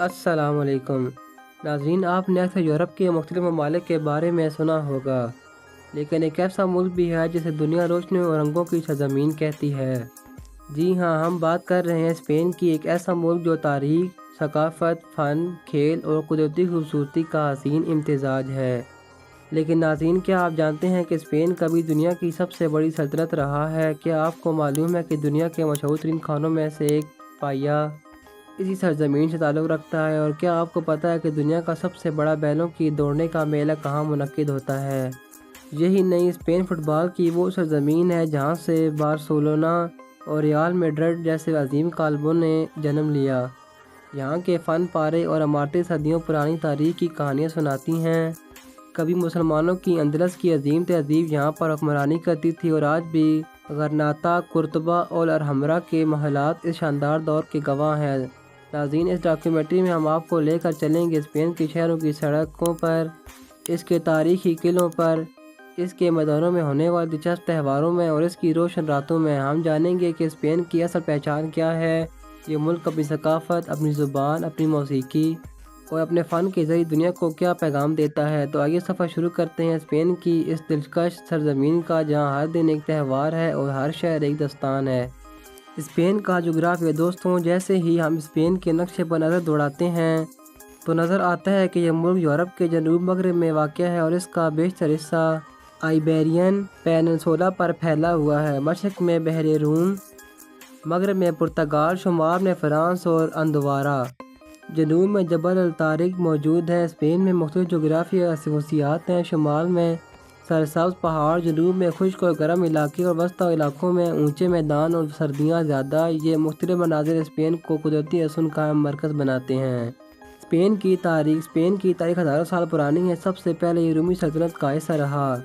السلام علیکم ناظرین، آپ نے اکثر یورپ کے مختلف ممالک کے بارے میں سنا ہوگا، لیکن ایک ایسا ملک بھی ہے جسے دنیا روشنی اور رنگوں کی سرزمین کہتی ہے۔ جی ہاں، ہم بات کر رہے ہیں اسپین کی، ایک ایسا ملک جو تاریخ، ثقافت، فن، کھیل اور قدرتی خوبصورتی کا حسین امتزاج ہے۔ لیکن ناظرین، کیا آپ جانتے ہیں کہ اسپین کبھی دنیا کی سب سے بڑی سلطنت رہا ہے؟ کیا آپ کو معلوم ہے کہ دنیا کے مشہور ترین کھانوں میں سے ایک پایا اسی سرزمین سے تعلق رکھتا ہے؟ اور کیا آپ کو پتہ ہے کہ دنیا کا سب سے بڑا بیلوں کی دوڑنے کا میلہ کہاں منعقد ہوتا ہے؟ یہی نہیں، اسپین فٹ بال کی وہ سرزمین ہے جہاں سے بارسلونا اور ریال میڈرڈ جیسے عظیم کلبوں نے جنم لیا۔ یہاں کے فن پارے اور عمارتیں صدیوں پرانی تاریخ کی کہانیاں سناتی ہیں۔ کبھی مسلمانوں کی اندلس کی عظیم تہذیب یہاں پر حکمرانی کرتی تھی، اور آج بھی غرناطہ، قرطبہ اور الحمرا کے محلات اس شاندار دور کے گواہ ہیں۔ ناظرین، اس ڈاکیومنٹری میں ہم آپ کو لے کر چلیں گے اسپین کے شہروں کی سڑکوں پر، اس کے تاریخی قلعوں پر، اس کے میدانوں میں ہونے والے دلچسپ تہواروں میں اور اس کی روشن راتوں میں۔ ہم جانیں گے کہ اسپین کی اصل پہچان کیا ہے۔ یہ ملک اپنی ثقافت، اپنی زبان، اپنی موسیقی اور اپنے فن کے ذریعے دنیا کو کیا پیغام دیتا ہے۔ تو آئیے سفر شروع کرتے ہیں اسپین کی اس دلکش سرزمین کا، جہاں ہر دن ایک تہوار ہے اور ہر شہر ایک داستان ہے۔ اسپین کا جغرافیہ دوستوں، جیسے ہی ہم اسپین کے نقشے پر نظر دوڑاتے ہیں تو نظر آتا ہے کہ یہ ملک یورپ کے جنوب مغرب میں واقع ہے اور اس کا بیشتر حصہ آئیبیرین پیننسولا پر پھیلا ہوا ہے۔ مشرق میں بحر روم، مغرب میں پرتگال، شمال میں فرانس اور اندورا، جنوب میں جبل الطارق موجود ہے۔ اسپین میں مختلف جغرافیائی خصوصیات ہیں۔ شمال میں سرسبز پہاڑ، جنوب میں خشک اور گرم علاقے اور وسطی علاقوں میں اونچے میدان اور سردیاں زیادہ۔ یہ مختلف مناظر اسپین کو قدرتی حسن کا مرکز بناتے ہیں۔ اسپین کی تاریخ ہزاروں سال پرانی ہے۔ سب سے پہلے یہ رومی سلطنت کا حصہ رہا۔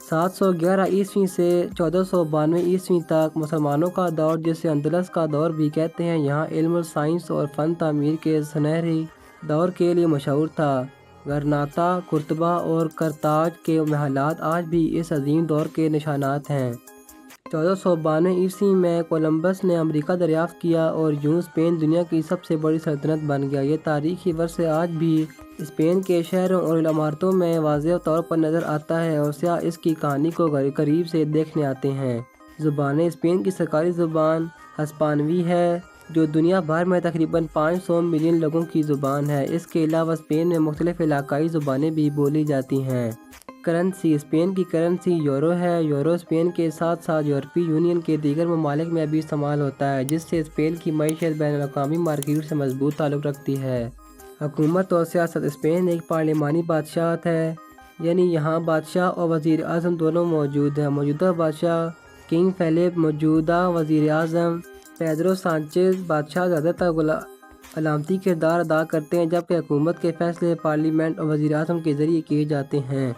711 عیسوی سے 1492 عیسوی تک مسلمانوں کا دور، جسے اندلس کا دور بھی کہتے ہیں، یہاں علم، سائنس اور فن تعمیر کے سنہری دور کے لیے مشہور تھا۔ غرناطہ، قرطبہ اور کرتاج کے محلات آج بھی اس عظیم دور کے نشانات ہیں۔ 1492 عیسوی میں کولمبس نے امریکہ دریافت کیا اور یوں اسپین دنیا کی سب سے بڑی سلطنت بن گیا۔ یہ تاریخی ورثہ آج بھی اسپین کے شہروں اور عمارتوں میں واضح طور پر نظر آتا ہے اور سیاح اس کی کہانی کو قریب سے دیکھنے آتے ہیں۔ زبانیں، اسپین کی سرکاری زبان ہسپانوی ہے، جو دنیا بھر میں تقریباً 500 ملین لوگوں کی زبان ہے۔ اس کے علاوہ اسپین میں مختلف علاقائی زبانیں بھی بولی جاتی ہیں۔ کرنسی، اسپین کی کرنسی یورو ہے۔ یورو اسپین کے ساتھ ساتھ یورپی یونین کے دیگر ممالک میں بھی استعمال ہوتا ہے، جس سے اسپین کی معیشت بین الاقوامی مارکیٹ سے مضبوط تعلق رکھتی ہے۔ حکومت اور سیاست، اسپین ایک پارلیمانی بادشاہت ہے، یعنی یہاں بادشاہ اور وزیر اعظم دونوں موجود ہیں۔ موجودہ بادشاہ کنگ فیلپ، موجودہ وزیر اعظم پیدرو سانچیز بادشاہ زیادہ تر علامتی کردار ادا کرتے ہیں، جبکہ حکومت کے فیصلے پارلیمنٹ اور وزیر اعظم کے ذریعے کیے جاتے ہیں۔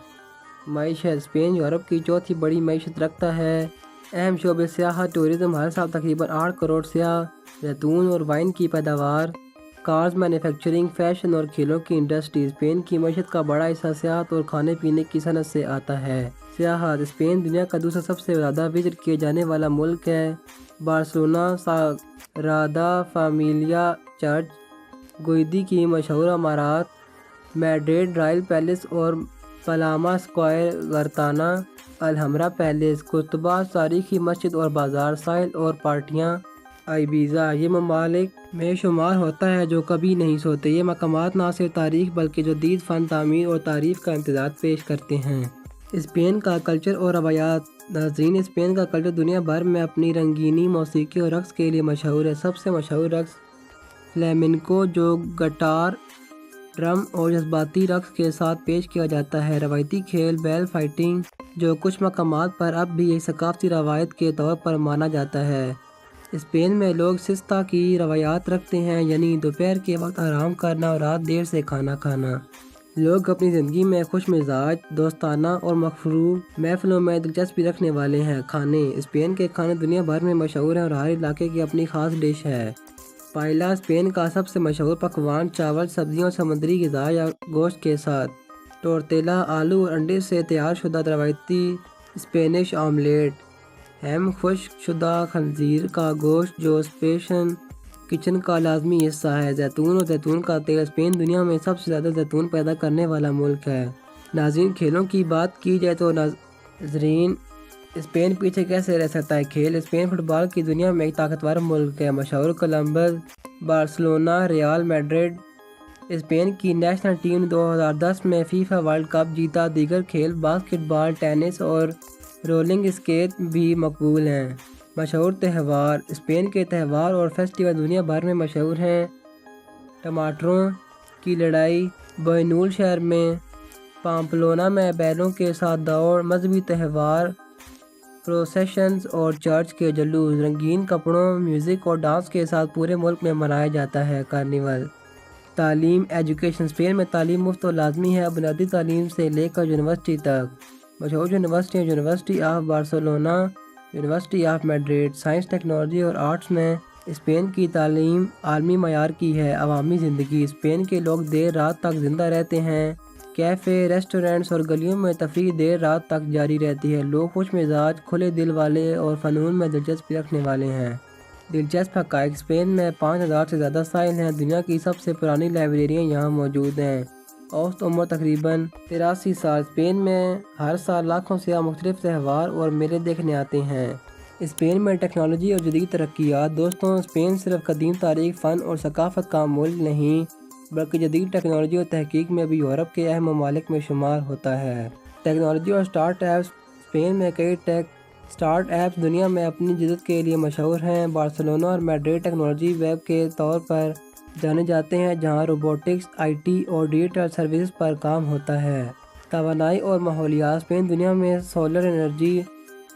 معیشت، اسپین یورپ کی چوتھی بڑی معیشت رکھتا ہے۔ اہم شعبے سیاحت، ٹورزم، ہر سال تقریباً 8 کروڑ سیاح، زیتون اور وائن کی پیداوار، کارز مینوفیکچرنگ، فیشن اور کھیلوں کی انڈسٹری۔ اسپین کی معیشت کا بڑا حصہ سیاحت اور کھانے پینے کی صنعت سے آتا ہے۔ سیاحت، اسپین دنیا کا دوسرا سب سے زیادہ وزٹ کیے جانے والا ملک ہے۔ بارسلونا ساگرادا فیملیا چرچ، گوئدی کی مشہور عمارات، میڈرڈ رائل پیلس اور پالاما اسکوائر، غرناطہ الحمرا پیلس، قرطبہ تاریخی مسجد اور بازار، ساحل اور پارٹیاں، ایبیزا، یہ ممالک میں شمار ہوتا ہے جو کبھی نہیں سوتے۔ یہ مقامات نہ صرف تاریخ بلکہ جدید فن تعمیر اور تعریف کا امتزاج پیش کرتے ہیں۔ اسپین کا کلچر اور روایات، ناظرین، اسپین کا کلچر دنیا بھر میں اپنی رنگینی، موسیقی اور رقص کے لیے مشہور ہے۔ سب سے مشہور رقص فلیمنکو، جو گٹار، ڈرم اور جذباتی رقص کے ساتھ پیش کیا جاتا ہے۔ روایتی کھیل بیل فائٹنگ، جو کچھ مقامات پر اب بھی ایک ثقافتی روایت کے طور پر مانا جاتا ہے۔ اسپین میں لوگ سیستا کی روایات رکھتے ہیں، یعنی دوپہر کے وقت آرام کرنا اور رات دیر سے کھانا کھانا۔ لوگ اپنی زندگی میں خوش مزاج، دوستانہ اور مخصوص محفلوں میں دلچسپی رکھنے والے ہیں۔ کھانے، اسپین کے کھانے دنیا بھر میں مشہور ہیں اور ہر علاقے کی اپنی خاص ڈش ہے۔ پائلا، اسپین کا سب سے مشہور پکوان، چاول، سبزیاں اور سمندری غذا یا گوشت کے ساتھ۔ ٹورتیلا، آلو اور انڈے سے تیار شدہ روایتی اسپینش آملیٹ۔ ہیم، خشک شدہ خنزیر کا گوشت جو اسپین کچن کا لازمی حصہ ہے۔ زیتون اور زیتون کا تیل۔ اسپین دنیا میں سب سے زیادہ زیتون پیدا کرنے والا ملک ہے۔ ناظرین، کھیلوں کی بات کی جائے تو ناظرین اسپین پیچھے کیسے رہ سکتا ہے؟ کھیل اسپین فٹ بال کی دنیا میں ایک طاقتور ملک ہے۔ مشہور clubs Barcelona, Real Madrid. Spain کی نیشنل ٹیم نے 2010 میں فیفا ورلڈ کپ جیتا۔ دیگر کھیل باسکٹ بال، ٹینس اور رولنگ اسکیٹ بھی مقبول ہیں۔ مشہور تہوار۔ اسپین کے تہوار اور فیسٹیول دنیا بھر میں مشہور ہیں۔ ٹماٹروں کی لڑائی بوئنول شہر میں، پامپلونا میں بیلوں کے ساتھ دوڑ، مذہبی تہوار، پروسیشنز اور چرچ کے جلوس، رنگین کپڑوں، میوزک اور ڈانس کے ساتھ پورے ملک میں منایا جاتا ہے۔ کارنیول۔ تعلیم، ایجوکیشن۔ اسپین میں تعلیم مفت اور لازمی ہے، بنیادی تعلیم سے لے کر یونیورسٹی تک۔ مشہور یونیورسٹیاں: university of Barcelona, university of Madrid. Science, technology اور آرٹس میں اسپین کی تعلیم عالمی معیار کی ہے۔ عوامی زندگی۔ اسپین کے لوگ دیر رات تک زندہ رہتے ہیں۔ کیفے، ریسٹورنٹس اور گلیوں میں تفریح دیر رات تک جاری رہتی ہے۔ لوگ خوش مزاج، کھلے دل والے اور فنون میں دلچسپی رکھنے والے ہیں۔ دلچسپ حقائق: اسپین میں 5000 سے زیادہ سائل ہیں۔ دنیا کی سب سے پرانی لائبریریاں یہاں موجود ہیں۔ اوسط عمر تقریباً 83 سال۔ اسپین میں ہر سال لاکھوں سیاح مختلف تہوار اور میلے دیکھنے آتے ہیں۔ اسپین میں ٹیکنالوجی اور جدید ترقیات۔ دوستوں، اسپین صرف قدیم تاریخ، فن اور ثقافت کا ملک نہیں بلکہ جدید ٹیکنالوجی اور تحقیق میں بھی یورپ کے اہم ممالک میں شمار ہوتا ہے۔ ٹیکنالوجی اور اسٹارٹ اپس۔ اسپین میں کئی ٹیک اسٹارٹ اپس دنیا میں اپنی جدت کے لیے مشہور ہیں۔ بارسلونا اور میڈرڈ ٹیکنالوجی ویب کے طور پر جانے جاتے ہیں، جہاں روبوٹکس، آئی ٹی اور ڈیجیٹل سروسز پر کام ہوتا ہے۔ توانائی اور ماحولیات۔ اسپین دنیا میں سولر انرجی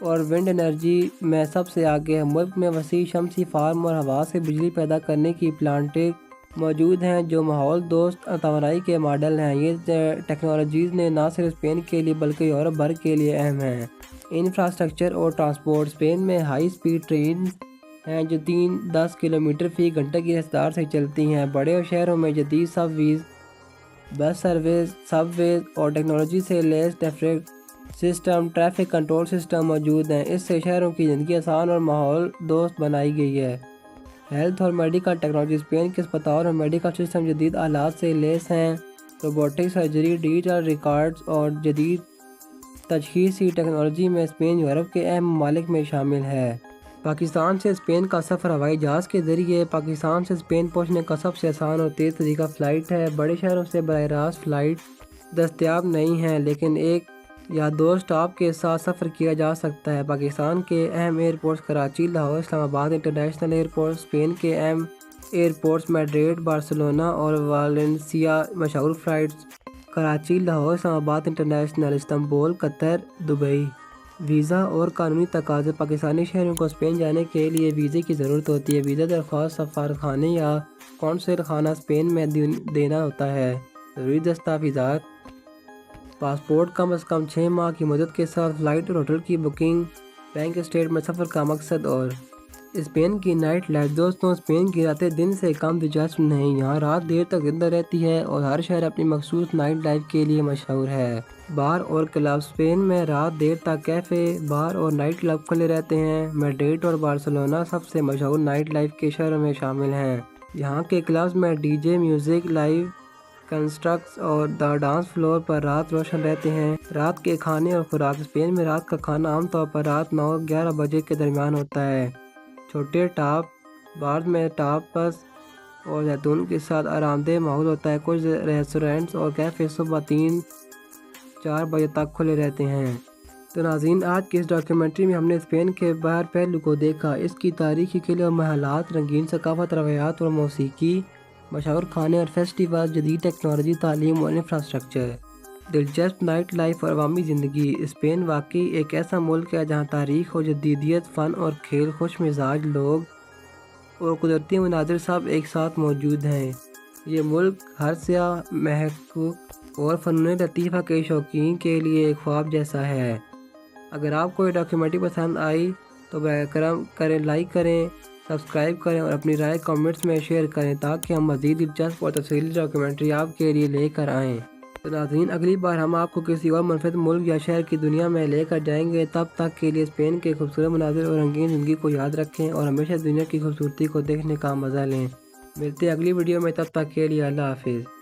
اور ونڈ انرجی میں سب سے آگے ہے۔ ملک میں وسیع شمسی فارم اور ہوا سے بجلی پیدا کرنے کی پلانٹیں موجود ہیں جو ماحول دوست توانائی کے ماڈل ہیں۔ یہ ٹیکنالوجیز نے نہ صرف اسپین کے لیے بلکہ یورپ بھر کے لیے اہم ہیں۔ انفراسٹرکچر اور ٹرانسپورٹ۔ اسپین میں ہائی سپیڈ ٹرینز ہیں جو 10 کلومیٹر فی گھنٹہ کی رفتار سے چلتی ہیں۔ بڑے شہروں میں جدید سب ویز، بس سروس، سب ویز اور ٹیکنالوجی سے لیس ٹریفک کنٹرول سسٹم موجود ہیں۔ اس سے شہروں کی زندگی آسان اور ماحول دوست بنائی گئی ہے۔ ہیلتھ اور میڈیکل ٹیکنالوجی۔ اسپین کے اسپتال اور میڈیکل سسٹم جدید آلات سے لیس ہیں۔ روبوٹک سرجری، ڈیجیٹل ریکارڈز اور جدید تشخیصی ٹیکنالوجی میں اسپین یورپ کے اہم ممالک میں شامل ہے۔ پاکستان سے اسپین کا سفر ہوائی جہاز کے ذریعے۔ پاکستان سے اسپین پہنچنے کا سب سے آسان اور تیز طریقہ فلائٹ ہے۔ بڑے شہروں سے براہ راست فلائٹ دستیاب نہیں ہیں، لیکن ایک یا دو اسٹاپ کے ساتھ سفر کیا جا سکتا ہے۔ پاکستان کے اہم ایئرپورٹس: کراچی، لاہور، اسلام آباد انٹرنیشنل ایئرپورٹ۔ اسپین کے اہم ایئرپورٹس: میڈرڈ، بارسلونا اور والنسیا۔ مشہور فلائٹس: کراچی، لاہور، اسلام آباد انٹرنیشنل، استنبول، قطر، دبئی۔ ویزا اور قانونی تقاضے۔ پاکستانی شہریوں کو اسپین جانے کے لیے ویزے کی ضرورت ہوتی ہے۔ ویزا درخواست سفارتخانے یا قونصل خانہ اسپین میں دینا ہوتا ہے۔ ضروری دستاویزات: پاسپورٹ، کم از کم 6 ماہ کی مدت کے ساتھ فلائٹ اور ہوٹل کی بکنگ، بینک اسٹیٹمنٹ۔ سفر کا مقصد اور اسپین کی نائٹ لائف۔ دوستوں، اسپین کی راتیں دن سے کم دلچسپ نہیں۔ یہاں رات دیر تک زندہ رہتی ہے اور ہر شہر اپنی مخصوص نائٹ لائف کے لیے مشہور ہے۔ بار اور کلب۔ اسپین میں رات دیر تک کیفے، بار اور نائٹ کلب کھلے رہتے ہیں۔ میڈرڈ اور بارسلونا سب سے مشہور نائٹ لائف کے شہروں میں شامل ہیں۔ یہاں کے کلبز میں D J, music, live concerts اور ڈانس فلور پر رات روشن رہتے ہیں۔ رات کے کھانے اور خوراک۔ اسپین میں رات کا کھانا عام طور پر رات 9-11 بجے کے درمیان ہوتا ہے۔ چھوٹے ٹاپ بارز میں ٹاپس اور زیتون کے ساتھ آرام دہ ماحول ہوتا ہے۔ کچھ ریسٹورنٹس اور کیفے صبح 3-4 بجے تک کھلے رہتے ہیں۔ تو ناظرین، آج کی اس ڈاکیومنٹری میں ہم نے اسپین کے باہر پہلو کو دیکھا۔ اس کی تاریخی قلعے اور محلات، رنگین ثقافت، روایات اور موسیقی، مشہور کھانے اور فیسٹیول، جدید ٹیکنالوجی، تعلیم اور انفراسٹرکچر، دلچسپ نائٹ لائف اور عوامی زندگی۔ اسپین واقعی ایک ایسا ملک ہے جہاں تاریخ اور جدیدیت، فن اور کھیل، خوش مزاج لوگ اور قدرتی مناظر سب ایک ساتھ موجود ہیں۔ یہ ملک ہر سیاح، محقق اور فنون لطیفہ کے شوقین کے لیے ایک خواب جیسا ہے۔ اگر آپ کو یہ ڈاکیومنٹری پسند آئی تو براہ کرم لائک کریں، سبسکرائب کریں اور اپنی رائے کمنٹس میں شیئر کریں تاکہ ہم مزید دلچسپ اور تفصیلی ڈاکیومنٹری آپ کے لیے لے کر آئیں۔ تو ناظرین اگلی بار ہم آپ کو کسی اور منفرد ملک یا شہر کی دنیا میں لے کر جائیں گے، تب تک کے لیے اسپین کے خوبصورت مناظر اور رنگین زندگی کو یاد رکھیں اور ہمیشہ دنیا کی خوبصورتی کو دیکھنے کا مزہ لیں۔ ملتے ہیں اگلی ویڈیو میں، تب تک کے لیے اللہ حافظ۔